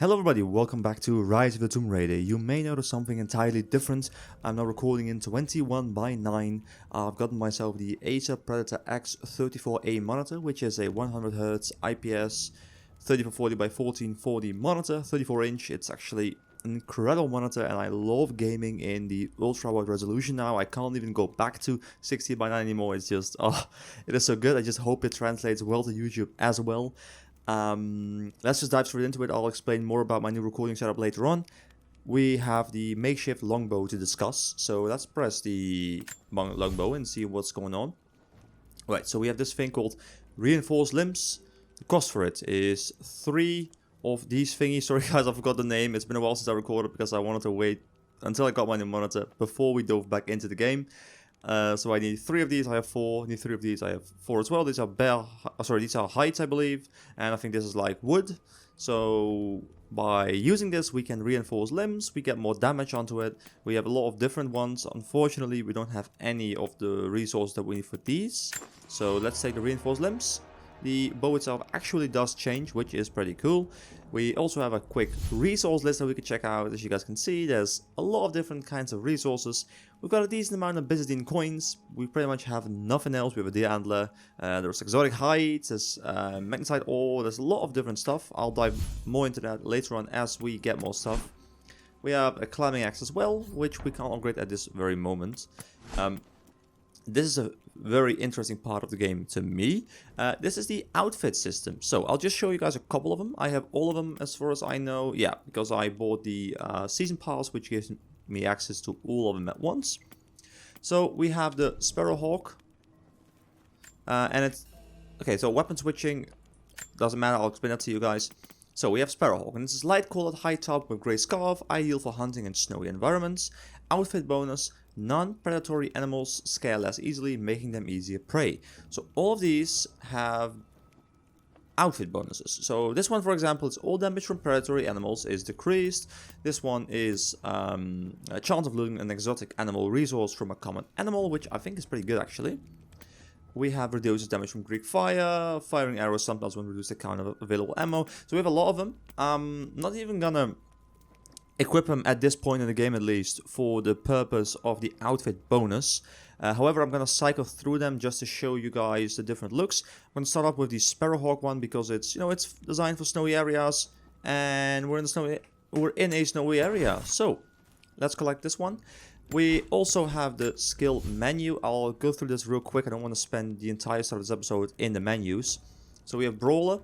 Hello everybody, welcome back to Rise of the Tomb Raider. You may notice something entirely different. I'm now recording in 21:9. I've gotten myself the Acer Predator X34A monitor, which is a 100Hz IPS 3440 by 1440 monitor, 34-inch. It's actually an incredible monitor and I love gaming in the ultra-wide resolution now. I can't even go back to 60:9 anymore. It's just, it is so good. I just hope it translates well to YouTube as well. Let's just dive straight into it. I'll explain more about my new recording setup later on. We have the makeshift longbow to discuss, so let's press the longbow and see what's going on. Right, so we have this thing called reinforced limbs. The cost for it is 3 of these thingies. Sorry guys, I forgot the name. It's been a while since I recorded because I wanted to wait until I got my new monitor before we dove back into the game. So I need 3 of these, I have 4, I need 3 of these, I have 4 as well. These are these are heights, I believe, and I think this is like wood. So by using this we can reinforce limbs, we get more damage onto it. We have a lot of different ones. Unfortunately we don't have any of the resources that we need for these. So let's take the reinforced limbs. The bow itself actually does change, which is pretty cool. We also have a quick resource list that we can check out. As you guys can see, there's a lot of different kinds of resources. We've got a decent amount of Byzantine coins. We pretty much have nothing else. We have a deer antler, there's exotic hides, there's magnetite ore, there's a lot of different stuff. I'll dive more into that later on as we get more stuff. We have a climbing axe as well, which we can't upgrade at this very moment. This is a very interesting part of the game to me. This is the outfit system. So I'll just show you guys a couple of them. I have all of them as far as I know. Yeah, because I bought the season pass, which gives me access to all of them at once. So we have the Sparrowhawk. And it's... Okay, so weapon switching doesn't matter. I'll explain that to you guys. So we have Sparrowhawk, and this is light colored high top with grey scarf, ideal for hunting in snowy environments. Outfit bonus, non-predatory animals scale less easily, making them easier prey. So all of these have outfit bonuses. So this one, for example, is all damage from predatory animals is decreased. This one is a chance of losing an exotic animal resource from a common animal, which I think is pretty good actually. We have reduces damage from Greek fire, firing arrows sometimes when reduce the count of available ammo. So we have a lot of them. Not even gonna equip them at this point in the game, at least for the purpose of the outfit bonus. However, I'm gonna cycle through them just to show you guys the different looks. I'm gonna start off with the Sparrowhawk one because it's, you know, it's designed for snowy areas, and we're in a snowy area. So let's collect this one. We also have the skill menu. I'll go through this real quick. I don't want to spend the entire start of this episode in the menus. So we have Brawler,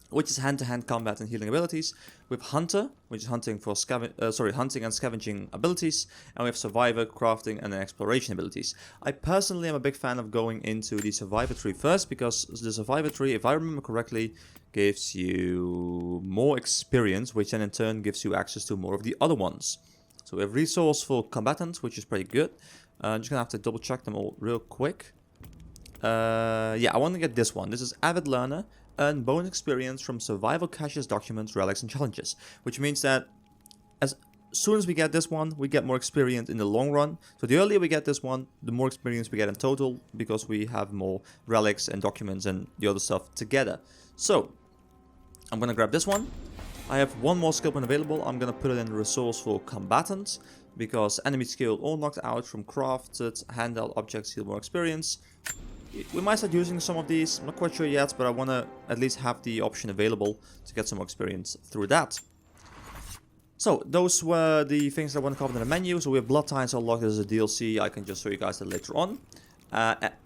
which is hand-to-hand combat and healing abilities. We have Hunter, which is hunting and scavenging abilities. And we have Survivor, crafting, and then exploration abilities. I personally am a big fan of going into the Survivor tree first, because the Survivor tree, if I remember correctly, gives you more experience, which then in turn gives you access to more of the other ones. So we have resourceful combatants, which is pretty good. I'm just gonna have to double check them all real quick. Yeah, I want to get this one. This is Avid Learner. Earn bonus experience from survival caches, documents, relics, and challenges. Which means that as soon as we get this one, we get more experience in the long run. So the earlier we get this one, the more experience we get in total, because we have more relics and documents and the other stuff together. So I'm gonna grab this one. I have one more skill point available. I'm gonna put it in resourceful combatant, because enemy skill or knocked out from crafted handheld objects heal more experience. We might start using some of these, I'm not quite sure yet, but I want to at least have the option available to get some more experience through that. So those were the things that I want to cover in the menu. So we have Blood Tides unlocked as a DLC. I can just show you guys that later on.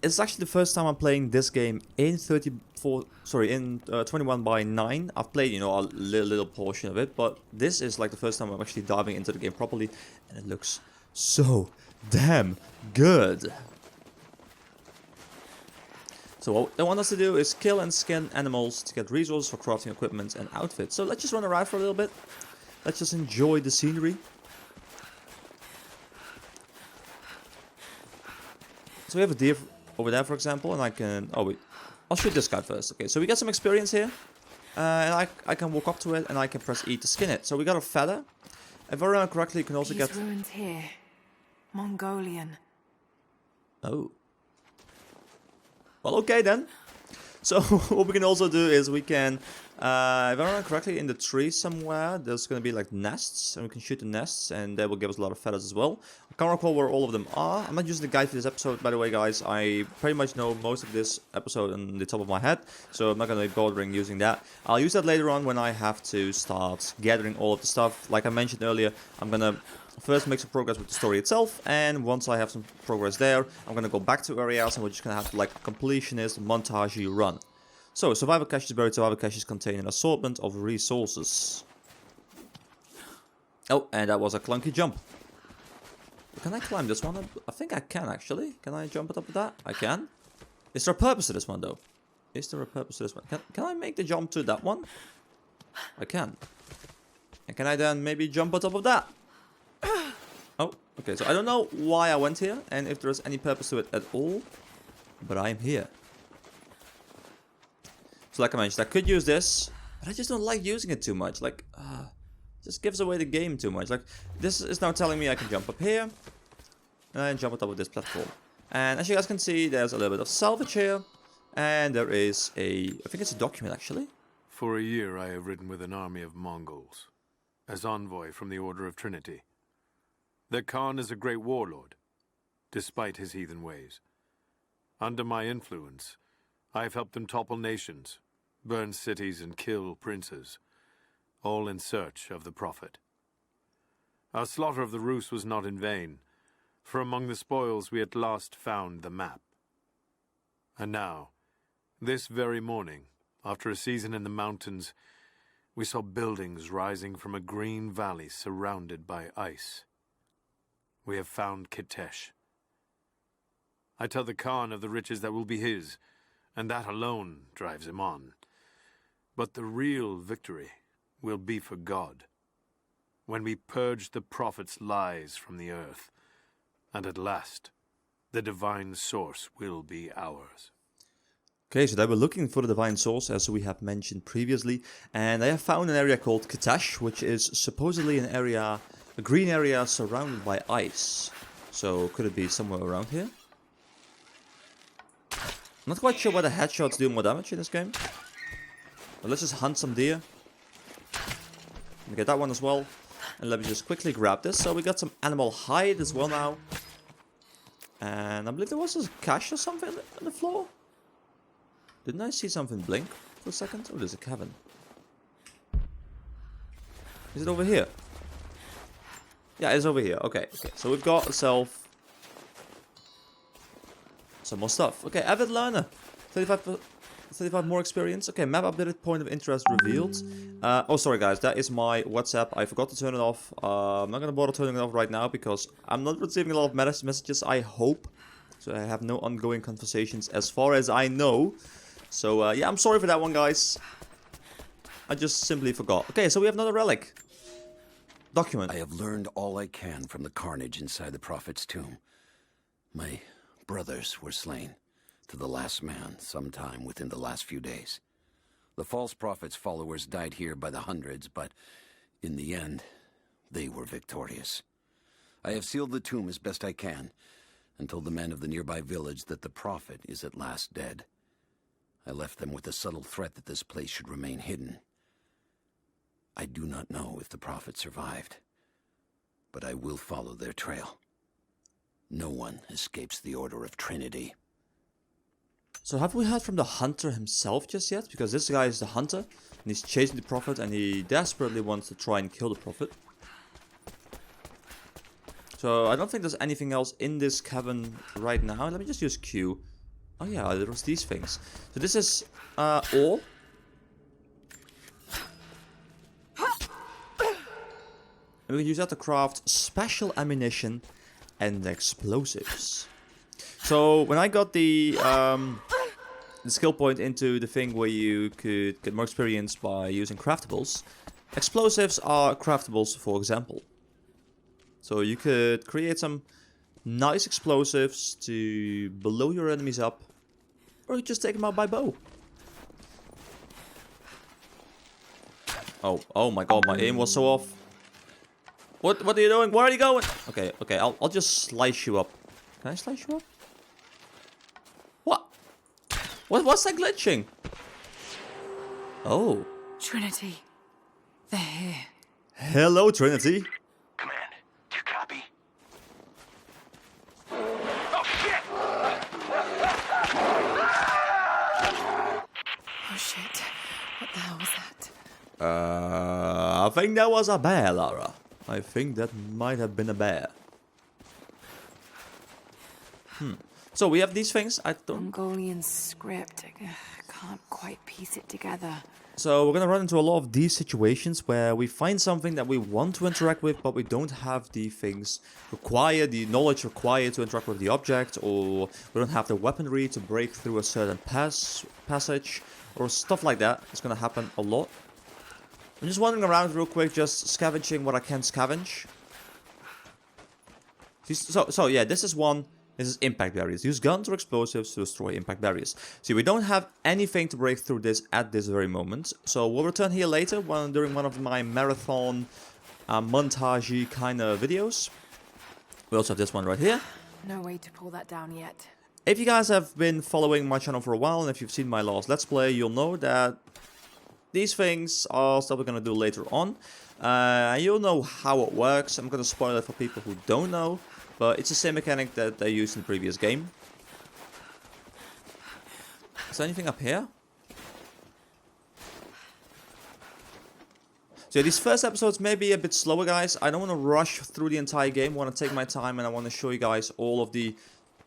It's actually the first time I'm playing this game in 21:9. I've played, you know, a little portion of it, but this is like the first time I'm actually diving into the game properly, and it looks so damn good. So what they want us to do is kill and skin animals to get resources for crafting equipment and outfits. So let's just run around for a little bit. Let's just enjoy the scenery. So we have a deer over there, for example, and I can... Oh, wait. I'll shoot this guy first. Okay, so we got some experience here. And I can walk up to it, and I can press E to skin it. So we got a feather. If I remember correctly, you can also get... ruins here. Mongolian. Oh. Well, okay then. So what we can also do is we can, if I remember correctly, in the tree somewhere, there's going to be like nests, and we can shoot the nests, and that will give us a lot of feathers as well. I can't recall where all of them are. I'm not using the guide for this episode, by the way, guys. I pretty much know most of this episode on the top of my head, so I'm not going to be bothering using that. I'll use that later on when I have to start gathering all of the stuff. Like I mentioned earlier, I'm going to first make some progress with the story itself, and once I have some progress there, I'm gonna go back to areas and we're just gonna have to like a completionist montage you run. So, survival caches buried survival caches contain an assortment of resources. Oh, and that was a clunky jump. Can I climb this one? I think I can actually. Can I jump it up with that? I can. Is there a purpose to this one though? Is there a purpose to this one? Can I make the jump to that one? I can. And can I then maybe jump on top of that? Oh, okay, so I don't know why I went here and if there's any purpose to it at all, but I'm here. So like I mentioned, I could use this, but I just don't like using it too much. Like, just gives away the game too much. Like, this is now telling me I can jump up here and jump on top of this platform. And as you guys can see, there's a little bit of salvage here, and there is I think it's a document actually. For a year I have ridden with an army of Mongols, as envoy from the Order of Trinity. The Khan is a great warlord, despite his heathen ways. Under my influence, I have helped him topple nations, burn cities and kill princes, all in search of the Prophet. Our slaughter of the Rus was not in vain, for among the spoils we at last found the map. And now, this very morning, after a season in the mountains, we saw buildings rising from a green valley surrounded by ice. We have found Kitesh. I tell the Khan of the riches that will be his, and that alone drives him on. But the real victory will be for God, when we purge the Prophet's lies from the earth, and at last, the divine source will be ours. Okay, so they were looking for the divine source, as we have mentioned previously, and they have found an area called Kitesh, which is supposedly an area, a green area surrounded by ice. So could it be somewhere around here? I'm not quite sure why the headshots do more damage in this game. But let's just hunt some deer. And get that one as well. And let me just quickly grab this. So we got some animal hide as well now. And I believe there was a cache or something on the floor. Didn't I see something blink for a second? Oh, there's a cabin. Is it over here? Yeah, it's over here. Okay, okay. So we've got ourselves some more stuff. Okay, avid learner. 35 more experience. Okay, map updated, point of interest revealed. Oh, sorry guys, that is my WhatsApp. I forgot to turn it off. I'm not gonna bother turning it off right now because I'm not receiving a lot of messages, I hope. So I have no ongoing conversations as far as I know. So yeah, I'm sorry for that one, guys. I just simply forgot. Okay, so we have another relic. Document. I have learned all I can from the carnage inside the Prophet's tomb. My brothers were slain, to the last man, sometime within the last few days. The false prophet's followers died here by the hundreds, but in the end, they were victorious. I have sealed the tomb as best I can, and told the men of the nearby village that the Prophet is at last dead. I left them with the subtle threat that this place should remain hidden. I do not know if the Prophet survived, but I will follow their trail. No one escapes the Order of Trinity. So have we heard from the hunter himself just yet? Because this guy is the hunter, and he's chasing the Prophet, and he desperately wants to try and kill the Prophet. So I don't think there's anything else in this cabin right now. Let me just use Q. Oh yeah, there was these things. So this is ore. And we can use that to craft special ammunition and explosives. So when I got the skill point into the thing where you could get more experience by using craftables, explosives are craftables, for example. So you could create some nice explosives to blow your enemies up, or you just take them out by bow. Oh my god, my aim was so off. What are you doing? Where are you going? Okay, I'll just slice you up. Can I slice you up? What? What's that glitching? Oh. Trinity. They're here. Hello, Trinity. Command, do you copy? Oh, shit! Oh shit. What the hell was that? I think that was a bear, Lara. I think that might have been a bear. So we have these things. I don't. Mongolian script. I can't quite piece it together. So we're gonna run into a lot of these situations where we find something that we want to interact with, but we don't have the things required, the knowledge required to interact with the object, or we don't have the weaponry to break through a certain passage, or stuff like that. It's gonna happen a lot. I'm just wandering around real quick, just scavenging what I can scavenge. So yeah, this is one. This is impact barriers. Use guns or explosives to destroy impact barriers. See, we don't have anything to break through this at this very moment. So we'll return here later during one of my marathon montage-y kind of videos. We also have this one right here. No way to pull that down yet. If you guys have been following my channel for a while, and if you've seen my last Let's Play, you'll know that these things are stuff we're going to do later on. You'll know how it works. I'm going to spoil it for people who don't know. But it's the same mechanic that they used in the previous game. Is there anything up here? So yeah, these first episodes may be a bit slower, guys. I don't want to rush through the entire game. I want to take my time and I want to show you guys all of the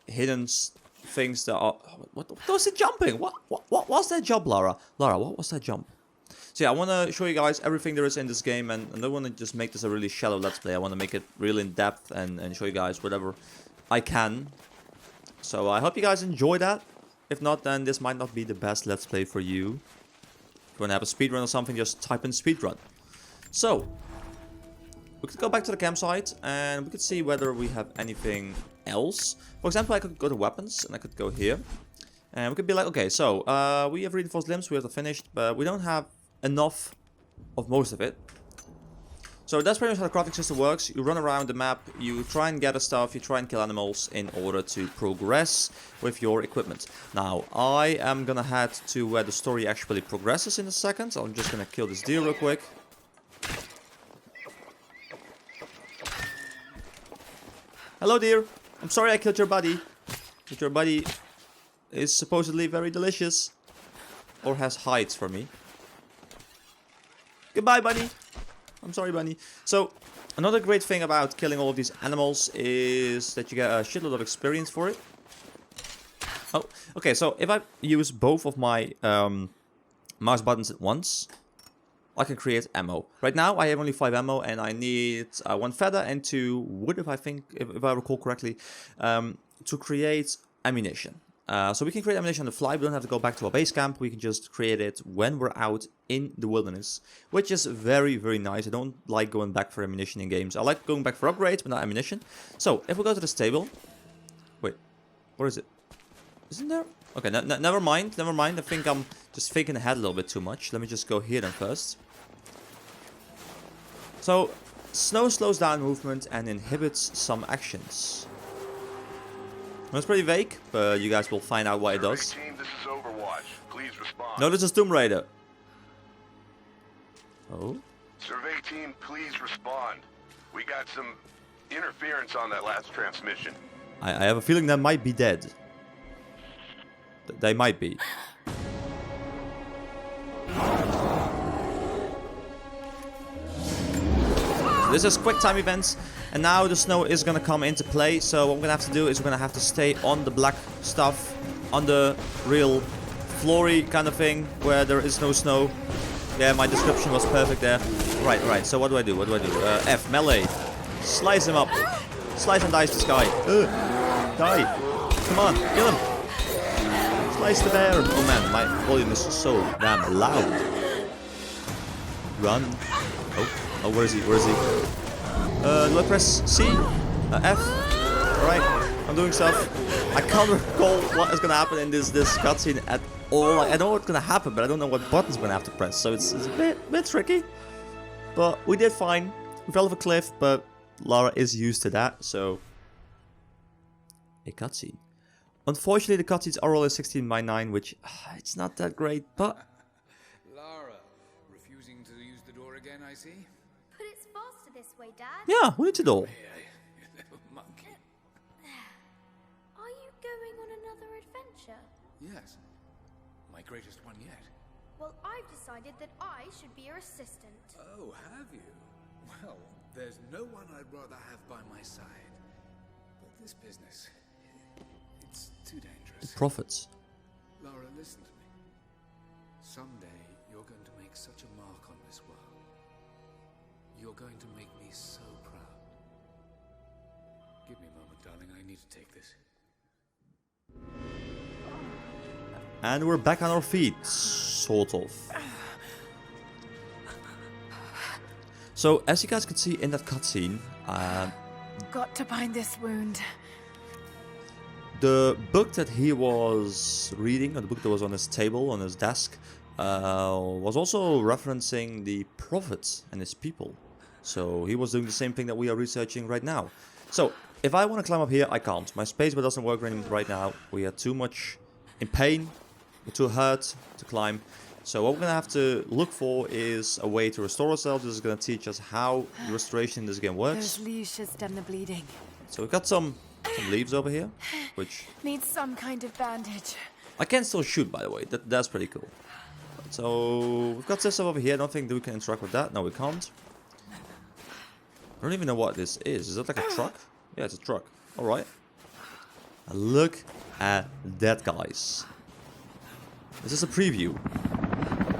hidden things that are... What was it jumping? What was that jump, Lara? Lara, what was that jump? So yeah, I want to show you guys everything there is in this game, and I don't want to just make this a really shallow Let's Play. I want to make it really in depth and show you guys whatever I can. So I hope you guys enjoy that. If not, then this might not be the best Let's Play for you. If you want to have a speedrun or something, just type in speedrun. So, we could go back to the campsite, and we could see whether we have anything else. For example, I could go to weapons, and I could go here. And we could be like, okay, so, we have reinforced limbs, we have the finished, but we don't have enough of most of it. So that's pretty much how the crafting system works. You run around the map, you try and gather stuff, you try and kill animals in order to progress with your equipment. Now, I am gonna head to where the story actually progresses in a second. So I'm just gonna kill this deer real quick. Hello, deer. I'm sorry I killed your buddy. But your buddy is supposedly very delicious. Or has hides for me. Goodbye, bunny. I'm sorry, bunny. So, another great thing about killing all of these animals is that you get a shitload of experience for it. Oh, okay, so if I use both of my mouse buttons at once, I can create ammo. Right now, I have only 5 ammo, and I need 1 feather and 2 wood, if I recall correctly, to create ammunition. So we can create ammunition on the fly. We don't have to go back to our base camp. We can just create it when we're out in the wilderness, which is very, very nice. I don't like going back for ammunition in games. I like going back for upgrades, but not ammunition. So if we go to the stable, wait, what is it? Isn't there? Okay, never mind. Never mind. I think I'm just thinking ahead a little bit too much. Let me just go here then first. So snow slows down movement and inhibits some actions. That's pretty vague, but you guys will find out what it does. Team, this is Overwatch. Please respond. No, this is Tomb Raider. Oh? Survey team, please respond. We got some interference on that last transmission. I have a feeling that might be dead. They might be. This is quick time events, and now the snow is gonna come into play. So what we're gonna have to do is we're gonna have to stay on the black stuff, on the real floory kind of thing where there is no snow. Yeah, my description was perfect there. Right. So what do I do? F melee. Slice him up. Slice and dice this guy. Die. Come on, kill him. Slice the bear. Oh man, my volume is so damn loud. Run. Oh, where is he? Do I press C? F? Alright, I'm doing stuff. I can't recall what is gonna happen in this cutscene at all. I know what's gonna happen, but I don't know what buttons I'm gonna have to press, so it's a bit tricky. But we did fine. We fell off a cliff, but Lara is used to that, so... A cutscene. Unfortunately, the cutscenes are only 16:9, which it's not that great, but Lara, refusing to use the door again, I see. But it's faster this way, Dad. yeah, who needs a door? You little monkey. Are you going on another adventure? Yes, my greatest one yet. Well, I've decided that I should be your assistant. Oh, have you? Well, there's no one I'd rather have by my side. But this business, it's too dangerous. Profits. Lara, listen to me. Someday, you're going to make such a mark on this world. You're going to make me so proud. Give me a moment, darling. I need to take this. And we're back on our feet, sort of. So, as you guys can see in that cutscene, Got to bind this wound. the book that he was reading, or the book that was on his table, on his desk, was also referencing the prophets and his people. So he was doing the same thing that we are researching right now. So, if I want to climb up here, I can't. My spacebar doesn't work right now. We are too much in pain, we're too hurt to climb. So what we're going to have to look for is a way to restore ourselves. This is going to teach us how restoration in this game works. Those leaves should stem the bleeding. So we've got some leaves over here, which Needs some kind of bandage. I can still shoot, by the way. That's pretty cool. So we've got this stuff over here. I don't think that we can interact with that. No, we can't. I don't even know what this is. Is that like a truck? Yeah, it's a truck. All right. Look at that, guys. This is a preview.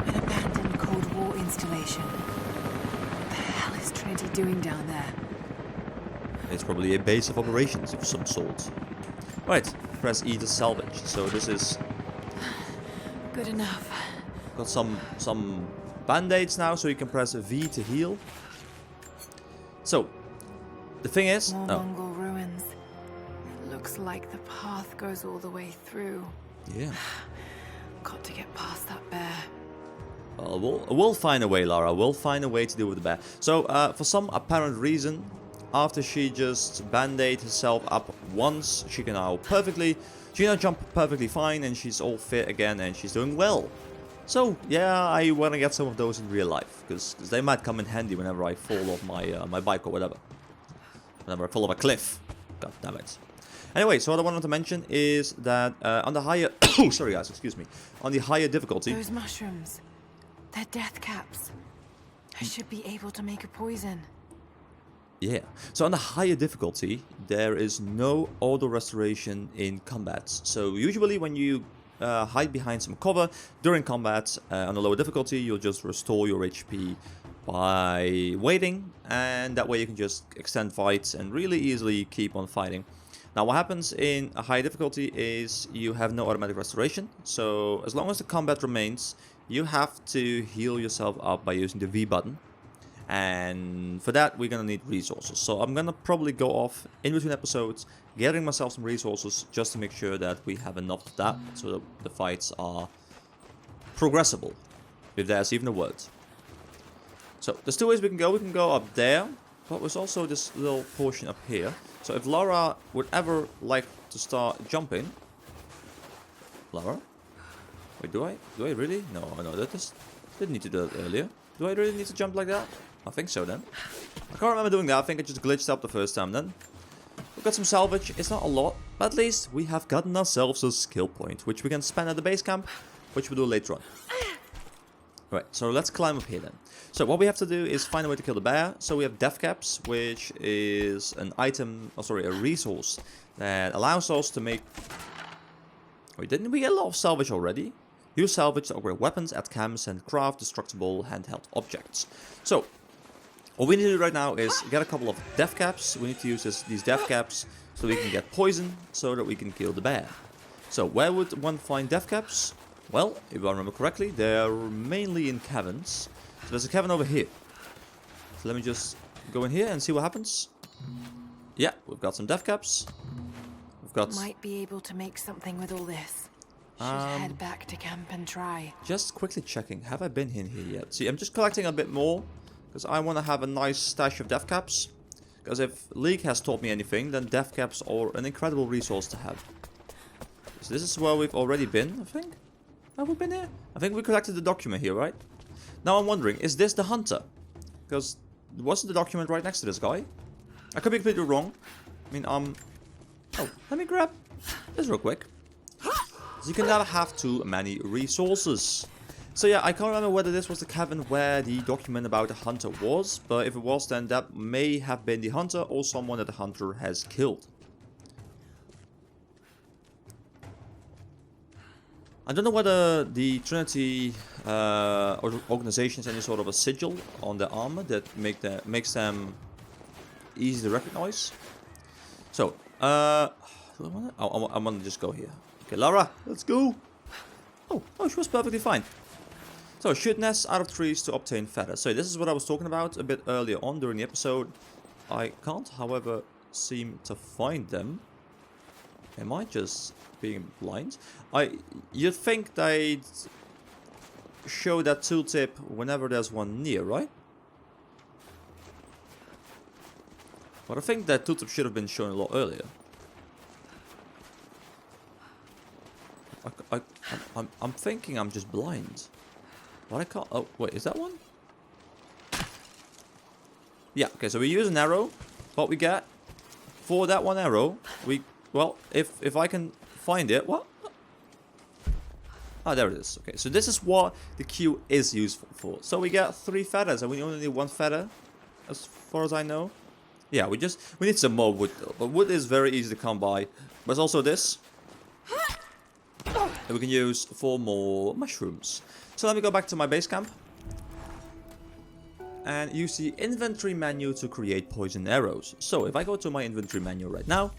An abandoned Cold War installation. What the hell is Trinity doing down there? It's probably a base of operations of some sort. Right, press E to salvage. So this is Good enough. got some band-aids now, so you can press V to heal. So the thing is, More Mongol ruins. It looks like the path goes all the way through. yeah. Got to get past that bear. We'll find a way, Lara. We'll find a way to deal with the bear. So, for some apparent reason, after she just band-aid herself up once, she can now jump perfectly fine, and she's all fit again, and she's doing well. So, yeah, I want to get some of those in real life, because they might come in handy whenever I fall off my bike or whatever. Whenever I fall off a cliff. God damn it. Anyway, so what I wanted to mention is that on the higher... oh, sorry guys, excuse me. On the higher difficulty... Those mushrooms. They're death caps. I should be able to make a poison. Yeah. So on the higher difficulty, there is no auto restoration in combat. So usually when you hide behind some cover during combat on a lower difficulty, you'll just restore your HP by waiting. And that way you can just extend fights and really easily keep on fighting. Now what happens in a high difficulty is you have no automatic restoration, so as long as the combat remains, you have to heal yourself up by using the V button, and for that we're gonna need resources. So I'm gonna probably go off in between episodes, gathering myself some resources just to make sure that we have enough of that, so that the fights are progressible, if there's even a word. So there's two ways we can go. We can go up there, but there's also this little portion up here. So if Lara would ever like to start jumping... Lara? Wait, do I really? No, that just didn't need to do that earlier. Do I really need to jump like that? I think so then. I can't remember doing that. I think I just glitched up the first time then. We've got some salvage. It's not a lot, but at least we have gotten ourselves a skill point, which we can spend at the base camp, which we'll do later on. Right, so let's climb up here then. So what we have to do is find a way to kill the bear. So we have death caps, which is an item, a resource that allows us to make... Wait, didn't we get a lot of salvage already? Use salvage to upgrade weapons at camps and craft destructible handheld objects. So, what we need to do right now is get a couple of death caps. We need to use these death caps so we can get poison so that we can kill the bear. So, where would one find death caps? Well, if I remember correctly, they're mainly in caverns. So there's a cavern over here. So let me just go in here and see what happens. Yeah, we've got some death caps. We've got... Might be able to make something with all this. Should head back to camp and try. Just quickly checking, have I been in here yet? See, I'm just collecting a bit more, because I want to have a nice stash of death caps. Because if League has taught me anything, then death caps are an incredible resource to have. So this is where we've already been, I think. Have we been here? I think we collected the document here, right? Now I'm wondering, is this the hunter? Because wasn't the document right next to this guy? I could be completely wrong. I mean, oh, let me grab this real quick. So you can never have too many resources. So yeah, I can't remember whether this was the cabin where the document about the hunter was, but if it was, then that may have been the hunter or someone that the hunter has killed. I don't know whether the Trinity organization has any sort of a sigil on their armor that makes them easy to recognize. So, I want to just go here. Okay, Lara, let's go. Oh, she was perfectly fine. So, shoot nests out of trees to obtain feathers. So, this is what I was talking about a bit earlier on during the episode. I can't, however, seem to find them. Am I just being blind? You'd think they'd show that tooltip whenever there's one near, right? But I think that tooltip should have been shown a lot earlier. I'm thinking I'm just blind. But I can't... Oh, wait, is that one? Yeah, okay, so we use an arrow. What we get for that one arrow, well, if I can find it... What? Ah, there it is. Okay, so this is what the Q is useful for. So we get 3 feathers, and we only need 1 feather, as far as I know. Yeah, we need some more wood though. But wood is very easy to come by. There's also this that we can use for more mushrooms. So let me go back to my base camp and use the inventory menu to create poison arrows. So if I go to my inventory menu right now,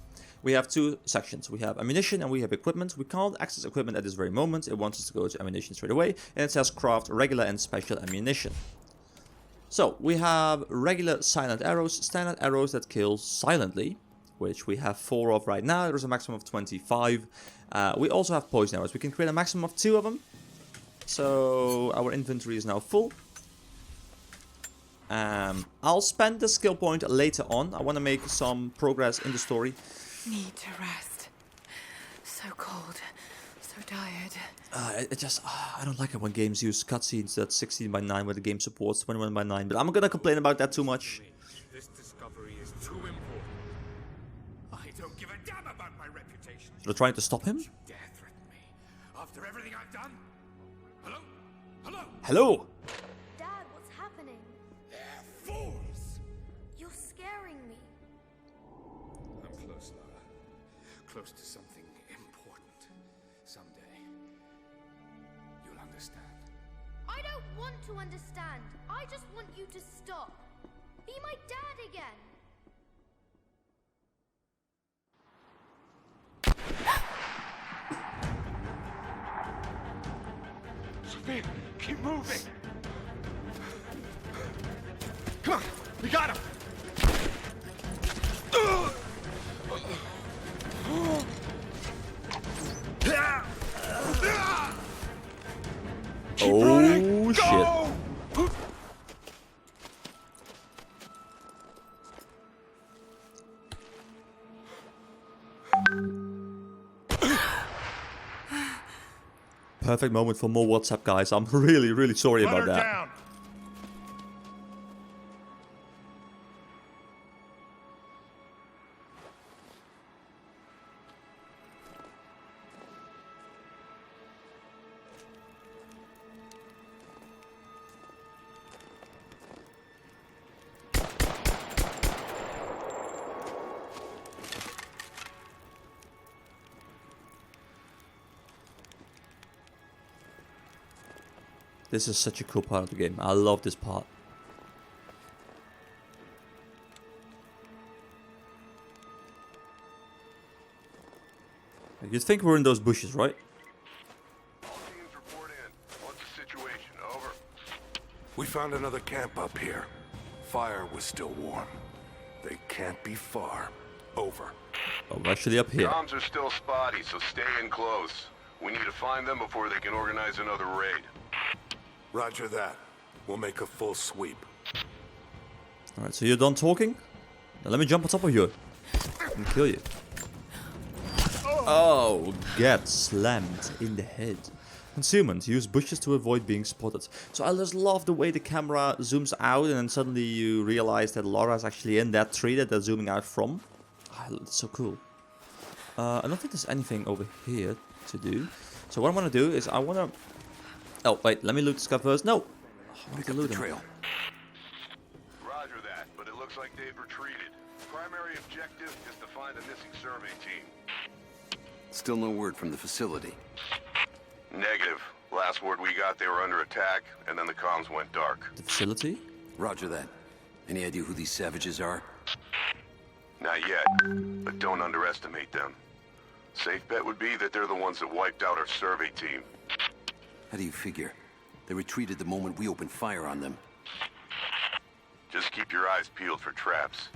we have 2 sections. We have ammunition and we have equipment. We can't access equipment at this very moment. It wants us to go to ammunition straight away, and it says craft regular and special ammunition. So we have regular silent arrows, standard arrows that kill silently, which we have 4 of right now. There's a maximum of 25. We also have poison arrows. We can create a maximum of 2 of them. So our inventory is now full. I'll spend the skill point later on. I want to make some progress in the story. Need to rest. So cold. So tired. I don't like it when games use cutscenes that's 16:9 where the game supports 21:9. But I'm not gonna complain about that too much. This discovery is too important. I don't give a damn about my reputation. They're trying to stop him? You dare threaten me after everything I've done? Hello? Hello? Hello! Dad, what's happening? They're fools! You're scaring me. I'm close, Lara. Close to something important. Someday, you'll understand. I don't want to understand. I just want you to stop. Be my dad again. Sophia, keep moving. Come on, we got him. Oh shit. Perfect moment for more WhatsApp, guys. I'm really sorry about that. Down. This is such a cool part of the game. I love this part. You'd think we're in those bushes, right? All teams report in. What's the situation? Over. We found another camp up here. Fire was still warm. They can't be far. Over. Oh, we're actually up here. Comms are still spotty, so stay in close. We need to find them before they can organize another raid. Roger that. We'll make a full sweep. Alright, so you're done talking? Now let me jump on top of you and kill you. Oh, get slammed in the head. Concealment. Use bushes to avoid being spotted. So I just love the way the camera zooms out and then suddenly you realize that Laura's actually in that tree that they're zooming out from. Oh, it's so cool. I don't think there's anything over here to do. So what I want to do is I want to... Oh, wait, let me loot this guy first. No! I want to loot him. Roger that, but it looks like they've retreated. Primary objective is to find the missing survey team. Still no word from the facility. Negative. Last word we got, they were under attack, and then the comms went dark. The facility? Roger that. Any idea who these savages are? Not yet, but don't underestimate them. Safe bet would be that they're the ones that wiped out our survey team. How do you figure? They retreated the moment we opened fire on them. Just keep your eyes peeled for traps.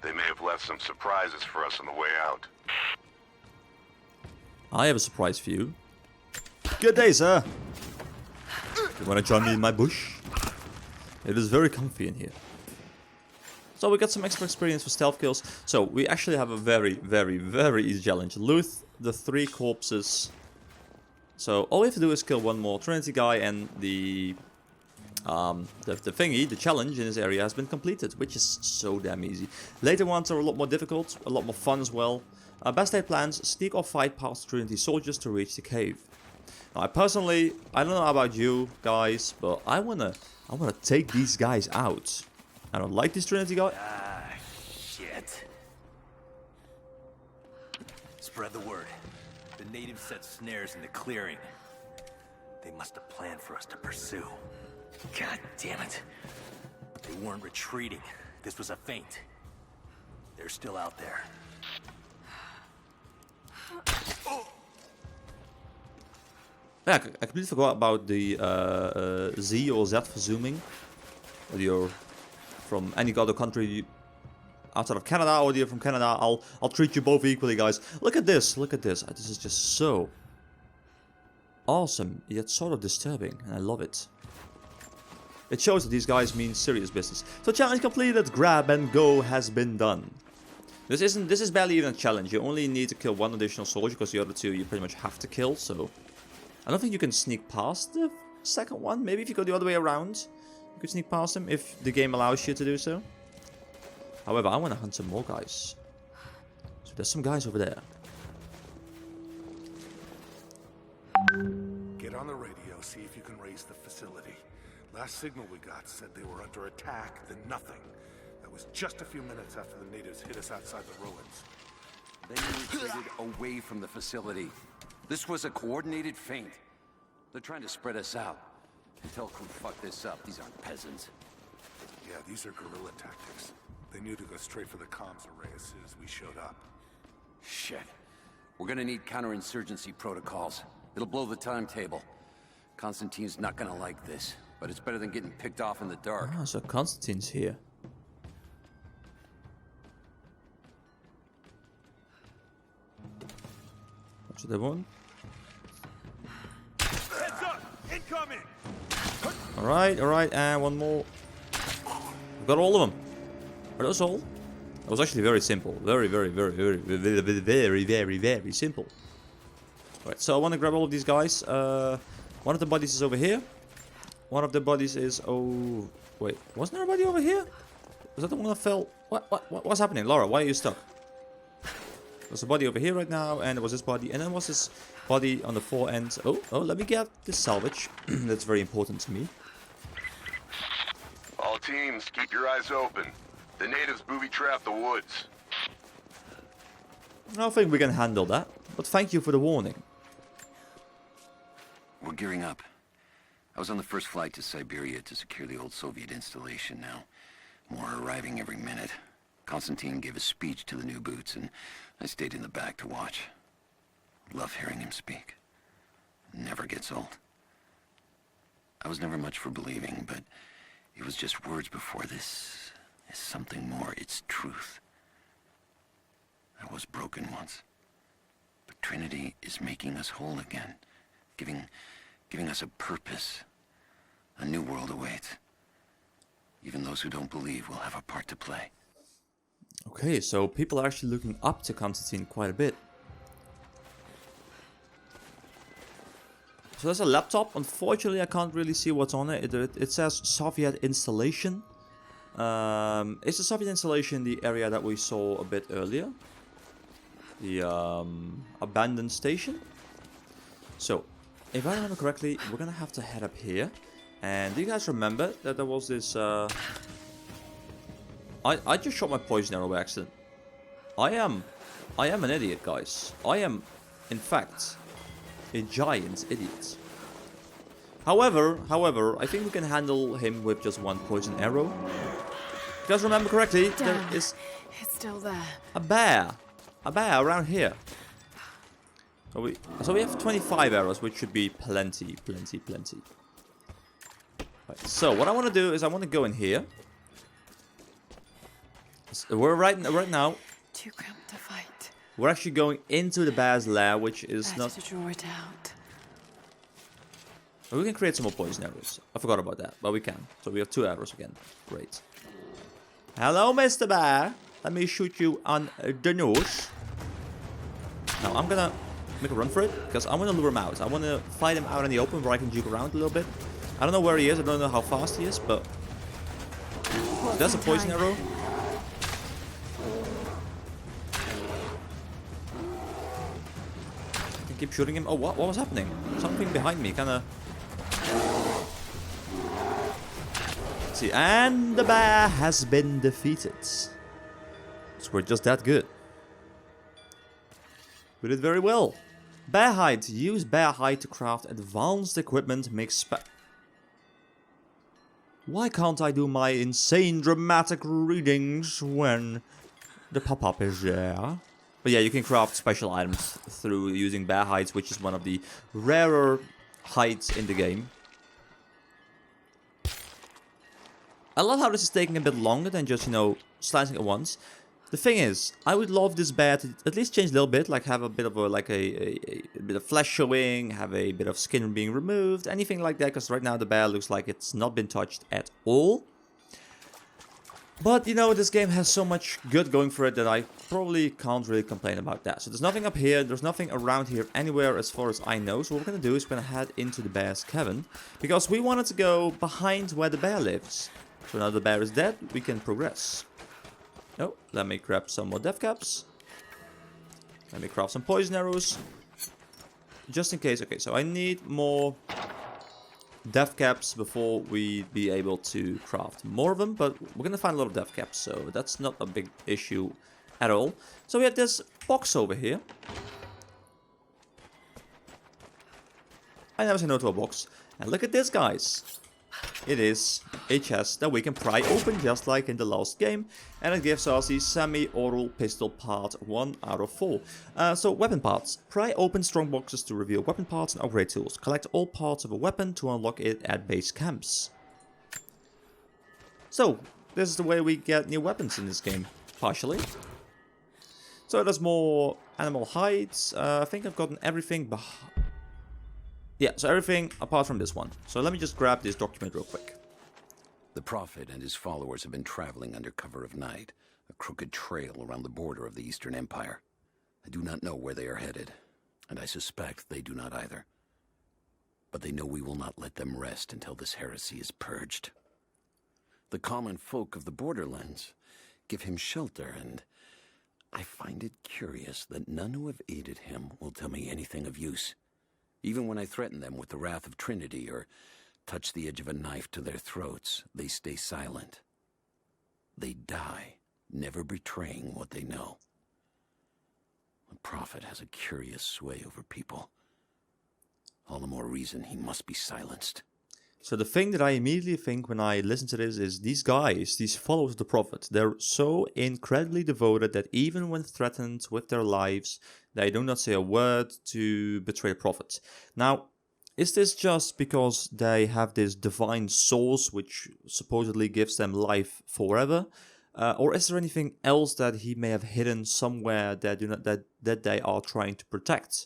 They may have left some surprises for us on the way out. I have a surprise for you. Good day, sir! You wanna join me in my bush? It is very comfy in here. So we got some extra experience for stealth kills. So we actually have a very, very, very easy challenge. Loot the 3 corpses. So all we have to do is kill one more Trinity guy and the thingy, the challenge in this area has been completed, which is so damn easy. Later ones are a lot more difficult, a lot more fun as well. Best laid plans, sneak or fight past Trinity soldiers to reach the cave. Now, I don't know about you guys, but I wanna take these guys out. I don't like this Trinity guy. Ah, shit. Spread the word. The natives set snares in the clearing. They must have planned for us to pursue. God damn it. They weren't retreating. This was a feint. They're still out there. Yeah, I completely forgot about the Z or Z for zooming. Whether you're from any other country outside of Canada or you're from Canada, I'll treat you both equally, guys. Look at this, look at this. This is just so awesome, yet sort of disturbing, and I love it. It shows that these guys mean serious business. So challenge completed, grab and go has been done. This is barely even a challenge. You only need to kill 1 additional soldier because the other 2 you pretty much have to kill, so I don't think you can sneak past the second one. Maybe if you go the other way around, you could sneak past him if the game allows you to do so. However, I want to hunt some more guys. So there's some guys over there. Get on the radio, see if you can raise the facility. Last signal we got said they were under attack, then nothing. That was just a few minutes after the natives hit us outside the ruins. They retreated away from the facility. This was a coordinated feint. They're trying to spread us out. And tell crew fuck this up. These aren't peasants. Yeah, these are guerrilla tactics. They knew to go straight for the comms array as soon as we showed up. Shit. We're gonna need counterinsurgency protocols. It'll blow the timetable. Constantine's not gonna like this, but it's better than getting picked off in the dark. Ah, so Constantine's here. What should they want? Heads up! Incoming! Alright, and one more. We've got all of them. Are those all? That was actually very simple. Very simple. Alright, so I want to grab all of these guys. One of the bodies is over here. One of the bodies is... Oh... Wait, wasn't there a body over here? Was that the one that fell? What's happening? Laura, why are you stuck? There's a body over here right now, and there was this body, and then was this body on the fore end. Oh, let me get this salvage. That's very important to me. All teams, keep your eyes open. The natives booby-trapped the woods. I don't think we can handle that, but thank you for the warning. We're gearing up. I was on the first flight to Siberia to secure the old Soviet installation now. More arriving every minute. Constantine gave a speech to the new boots, and I stayed in the back to watch. Love hearing him speak. Never gets old. I was never much for believing, but it was just words before this is something more. It's truth. I was broken once. But Trinity is making us whole again. Giving us a purpose. A new world awaits. Even those who don't believe will have a part to play. Okay, so people are actually looking up to Constantine quite a bit. So there's a laptop. Unfortunately, I can't really see what's on it. It says Soviet installation. It's the Soviet installation, the area that we saw a bit earlier. The abandoned station. So, if I remember correctly, we're gonna have to head up here. And do you guys remember that there was this... I just shot my poison arrow by accident. I am an idiot, guys. I am, in fact, a giant idiot. However, I think we can handle him with just one poison arrow. If you guys remember correctly, there is... It's still there. A bear around here. So we have 25 arrows, which should be plenty. Right, so what I want to do is I want to go in here. So we're right now. Too cramped to fight. We're actually going into the bear's lair, which is Better not. to draw it out. We can create some more poison arrows. I forgot about that, but we can. So we have 2 arrows again. Great. Hello, Mr. Bear. Let me shoot you on the nose. Now I'm gonna make a run for it because I want to lure him out. I want to fight him out in the open where I can juke around a little bit. I don't know where he is. I don't know how fast he is, but that's a poison arrow. I can keep shooting him. Oh, what was happening? Something behind me, kind of. See, and the bear has been defeated. So we're just that good. We did very well. Bear hide. Use bear hide to craft advanced equipment. Make Why can't I do my insane dramatic readings when the pop-up is there? But yeah, you can craft special items through using bear hides, which is one of the rarer hides in the game. I love how this is taking a bit longer than just, you know, slicing at once. The thing is, I would love this bear to at least change a little bit, like have a bit of a bit of flesh showing, have a bit of skin being removed, anything like that, because right now the bear looks like it's not been touched at all. But, you know, this game has so much good going for it that I probably can't really complain about that. So there's nothing up here, there's nothing around here anywhere as far as I know. So what we're going to do is we're going to head into the bear's cabin, because we wanted to go behind where the bear lives. So now the bear is dead, we can progress. Oh, let me grab some more death caps. Let me craft some poison arrows. Just in case. Okay, so I need more death caps before we be able to craft more of them. But we're going to find a lot of death caps, so that's not a big issue at all. So we have this box over here. I never say no to a box. And look at this, guys. It is a chest that we can pry open just like in the last game, and it gives us the semi-auto pistol part 1 out of 4. So weapon parts. Pry open strong boxes to reveal weapon parts and upgrade tools. Collect all parts of a weapon to unlock it at base camps. So this is the way we get new weapons in this game, partially. So there's more animal hides. I think I've gotten everything yeah, so everything apart from this one. So let me just grab this document real quick. The Prophet and his followers have been traveling under cover of night, a crooked trail around the border of the Eastern Empire. I do not know where they are headed, and I suspect they do not either. But they know we will not let them rest until this heresy is purged. The common folk of the borderlands give him shelter, and I find it curious that none who have aided him will tell me anything of use. Even when I threaten them with the wrath of Trinity or touch the edge of a knife to their throats, they stay silent. They die, never betraying what they know. The Prophet has a curious sway over people. All the more reason he must be silenced. So the thing that I immediately think when I listen to this is these guys, these followers of the Prophet, they're so incredibly devoted that even when threatened with their lives, they do not say a word to betray the Prophet. Now, is this just because they have this divine source which supposedly gives them life forever? Or is there anything else that he may have hidden somewhere that they are trying to protect?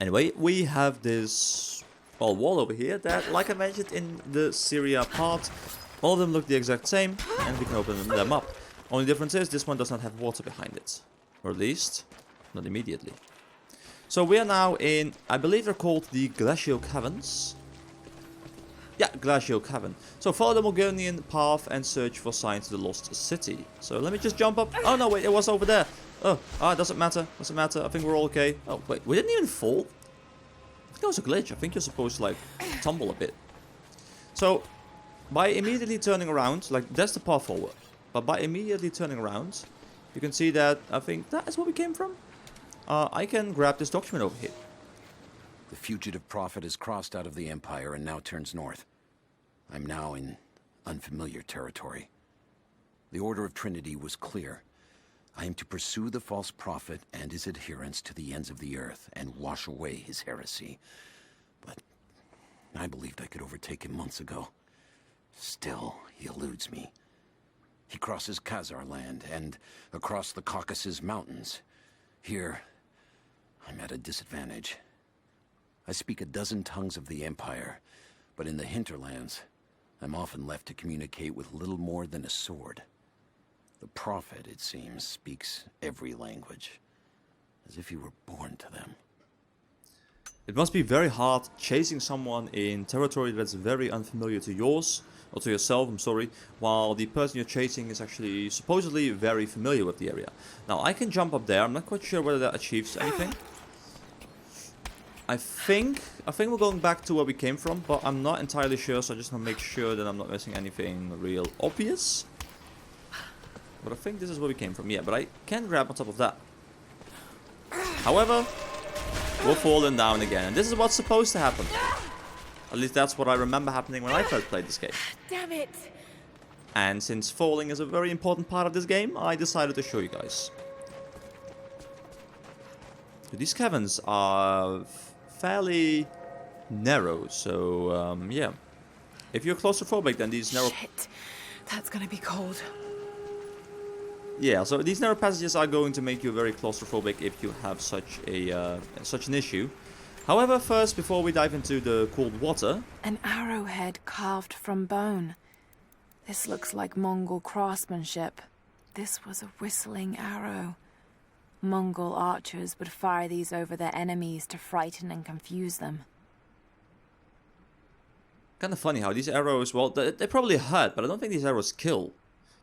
Anyway, we have this wall over here that, like I mentioned in the Syria part, all of them look the exact same, and we can open them up. Only difference is this one does not have water behind it. Or at least, not immediately. So we are now in, I believe they're called the Glacial Caverns. Yeah, Glacial Cavern. So follow the Mongolian path and search for signs of the lost city. So let me just jump up. Oh no, wait, it was over there. Oh, it doesn't matter. Doesn't matter. I think we're all okay. Oh, wait, we didn't even fall. I think that was a glitch. I think you're supposed to like tumble a bit. So by immediately turning around, like that's the path forward. But by immediately turning around, you can see that I think that is where we came from. I can grab this document over here. The fugitive prophet has crossed out of the Empire and now turns north. I'm now in unfamiliar territory. The Order of Trinity was clear. I am to pursue the false prophet and his adherents to the ends of the earth and wash away his heresy. But I believed I could overtake him months ago. Still, he eludes me. He crosses Khazar land and across the Caucasus Mountains. Here, I'm at a disadvantage. I speak a dozen tongues of the Empire, but in the hinterlands, I'm often left to communicate with little more than a sword. The prophet, it seems, speaks every language, as if he were born to them. It must be very hard chasing someone in territory that's very unfamiliar to yours, or to yourself, I'm sorry, while the person you're chasing is actually supposedly very familiar with the area. Now, I can jump up there. I'm not quite sure whether that achieves anything. I think we're going back to where we came from, but I'm not entirely sure, so I just want to make sure that I'm not missing anything real obvious. But I think this is where we came from, yeah, but I can grab on top of that. However, we're falling down again, and this is what's supposed to happen. At least that's what I remember happening when I first played this game. Damn it! And since falling is a very important part of this game, I decided to show you guys. These caverns are fairly narrow, so yeah. If you're claustrophobic, then these narrow... Shit, that's gonna be cold. Yeah, so these narrow passages are going to make you very claustrophobic if you have such an issue. However, first, before we dive into the cold water... An arrowhead carved from bone. This looks like Mongol craftsmanship. This was a whistling arrow. Mongol archers would fire these over their enemies to frighten and confuse them. Kind of funny how these arrows, well, they probably hurt, but I don't think these arrows kill.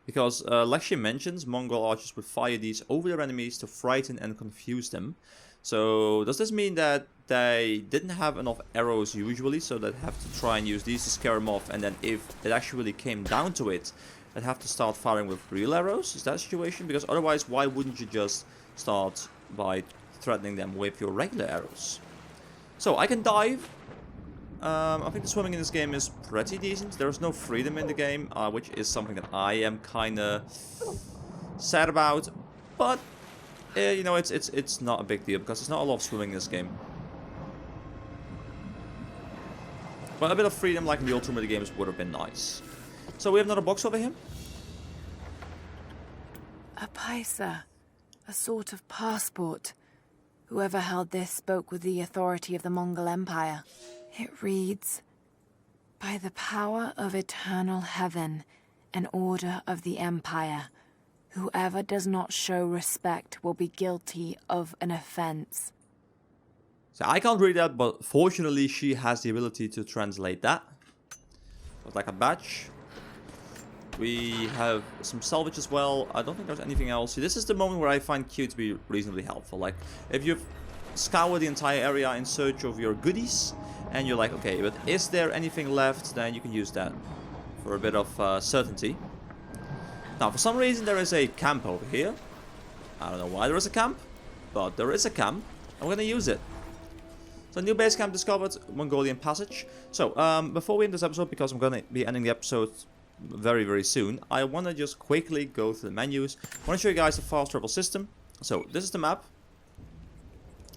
Because, like she mentions, Mongol archers would fire these over their enemies to frighten and confuse them. So, does this mean that they didn't have enough arrows usually, so they'd have to try and use these to scare them off, and then if it actually came down to it, they'd have to start firing with real arrows? Is that a situation? Because otherwise, why wouldn't you just start by threatening them with your regular arrows? So, I can dive. I think the swimming in this game is pretty decent. There is no freedom in the game, which is something that I am kind of sad about. But, you know, it's not a big deal because there's not a lot of swimming in this game. But a bit of freedom like in the Ultrawide games would have been nice. So we have another box over here. A paisa. A sort of passport. Whoever held this spoke with the authority of the Mongol Empire. It reads, "By the power of eternal heaven and order of the Empire, whoever does not show respect will be guilty of an offense." So I can't read that, but fortunately she has the ability to translate that. It's like a badge. We have some salvage as well. I don't think there's anything else. See, this is the moment where I find Q to be reasonably helpful. Like, if you've scoured the entire area in search of your goodies, and you're like, okay, but is there anything left? Then you can use that for a bit of certainty. Now, for some reason, there is a camp over here. I don't know why there is a camp, but there is a camp. I'm going to use it. So, new base camp discovered, Mongolian Passage. So, before we end this episode, because I'm going to be ending the episode very, very soon, I want to just quickly go through the menus. I want to show you guys the fast travel system. So, this is the map.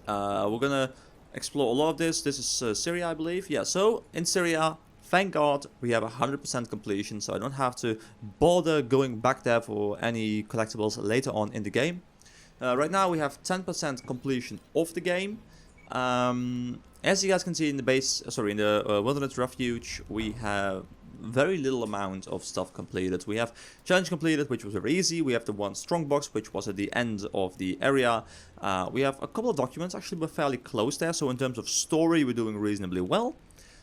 We're going to explore a lot of this. This is Syria, I believe. Yeah, so in Syria, thank God we have 100% completion, so I don't have to bother going back there for any collectibles later on in the game. Right now we have 10% completion of the game. As you guys can see in the base, in the Wilderness Refuge, we have very little amount of stuff completed. We have challenge completed, which was very easy. We have the one strongbox, which was at the end of the area. We have a couple of documents. Actually, we're fairly close there. So in terms of story, we're doing reasonably well.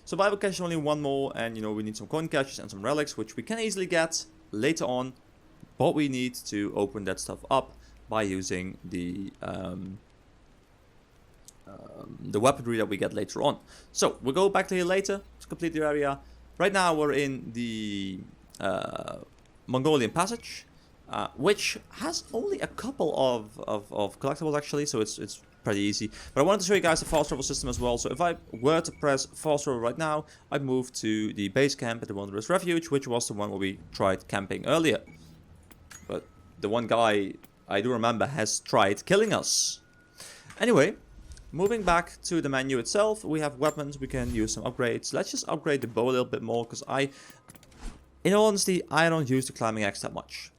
Survival cache is only one more, and we need some coin caches and some relics, which we can easily get later on. But we need to open that stuff up by using the weaponry that we get later on. So we'll go back to here later to complete the area. Right now we're in the Mongolian passage, which has only a couple of collectibles actually, so it's pretty easy. But I wanted to show you guys the fast travel system as well. So if I were to press fast travel right now, I'd move to the base camp at the Wanderer's Refuge, which was the one where we tried camping earlier. But the one guy I do remember has tried killing us. Anyway, moving back to the menu itself, we have weapons. We can use some upgrades. Let's just upgrade the bow a little bit more, because in all honesty, I don't use the climbing axe that much.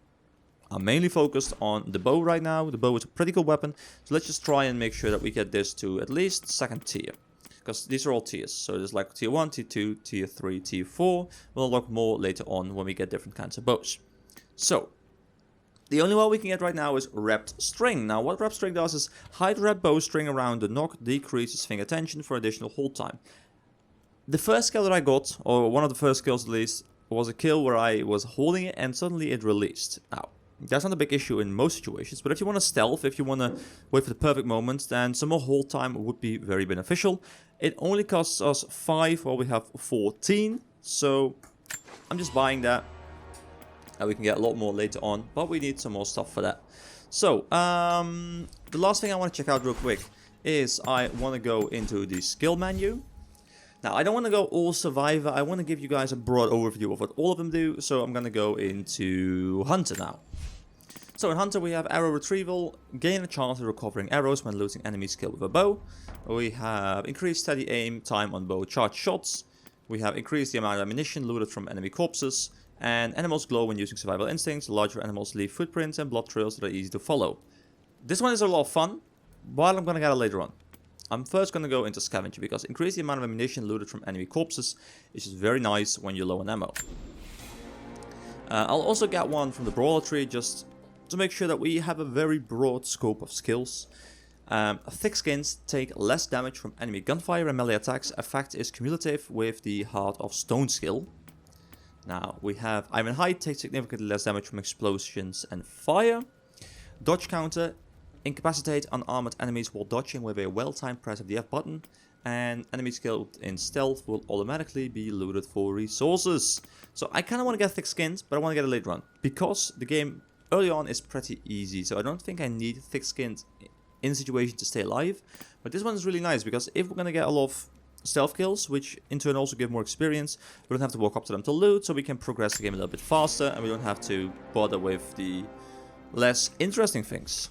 I'm mainly focused on the bow right now. The bow is a pretty good weapon. So let's just try and make sure that we get this to at least second tier. Because these are all tiers. So there's like tier 1, tier 2, tier 3, tier 4. We'll unlock more later on when we get different kinds of bows. So the only one we can get right now is wrapped string. Now what wrapped string does is hide wrapped bowstring around the nock, decreases finger tension for additional hold time. The first kill that I got, or one of the first kills at least, was a kill where I was holding it and suddenly it released. Now, that's not a big issue in most situations, but if you want to stealth, if you want to wait for the perfect moment, then some more hold time would be very beneficial. It only costs us 5 while we have 14, so I'm just buying that. And we can get a lot more later on, but we need some more stuff for that. So, the last thing I want to check out real quick is I want to go into the skill menu. Now, I don't want to go all survivor. I want to give you guys a broad overview of what all of them do. So I'm going to go into Hunter now. So in Hunter we have arrow retrieval, gain a chance of recovering arrows when losing enemy skill with a bow. We have increased steady aim time on bow charge shots. We have increased the amount of ammunition looted from enemy corpses. And animals glow when using survival instincts. Larger animals leave footprints and blood trails that are easy to follow. This one is a lot of fun, but I'm going to get it later on. I'm first going to go into Scavenger, because increase the amount of ammunition looted from enemy corpses is just very nice when you're low on ammo. I'll also get one from the Brawler tree, just to make sure that we have a very broad scope of skills. Thick skins take less damage from enemy gunfire and melee attacks. Effect is cumulative with the Heart of Stone skill. Now we have Iron Hide, takes significantly less damage from explosions and fire. Dodge counter, incapacitate unarmored enemies while dodging with a well-timed press of the F button. And enemies killed in stealth will automatically be looted for resources. So I kind of want to get thick skins, but I want to get it later on, because the game early on is pretty easy. So I don't think I need thick skins in a situation to stay alive. But this one is really nice, because if we're going to get a lot of stealth kills, which in turn also give more experience, we don't have to walk up to them to loot, so we can progress the game a little bit faster, and we don't have to bother with the less interesting things.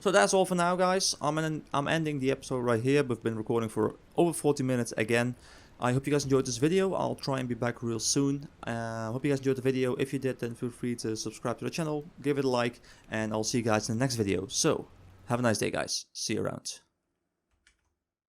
So that's all for now, guys. I'm ending the episode right here. We've been recording for over 40 minutes again. I hope you guys enjoyed this video. I'll try and be back real soon. Hope you guys enjoyed the video. If you did, then feel free to subscribe to the channel, give it a like, and I'll see you guys in the next video. So, have a nice day, guys. See you around.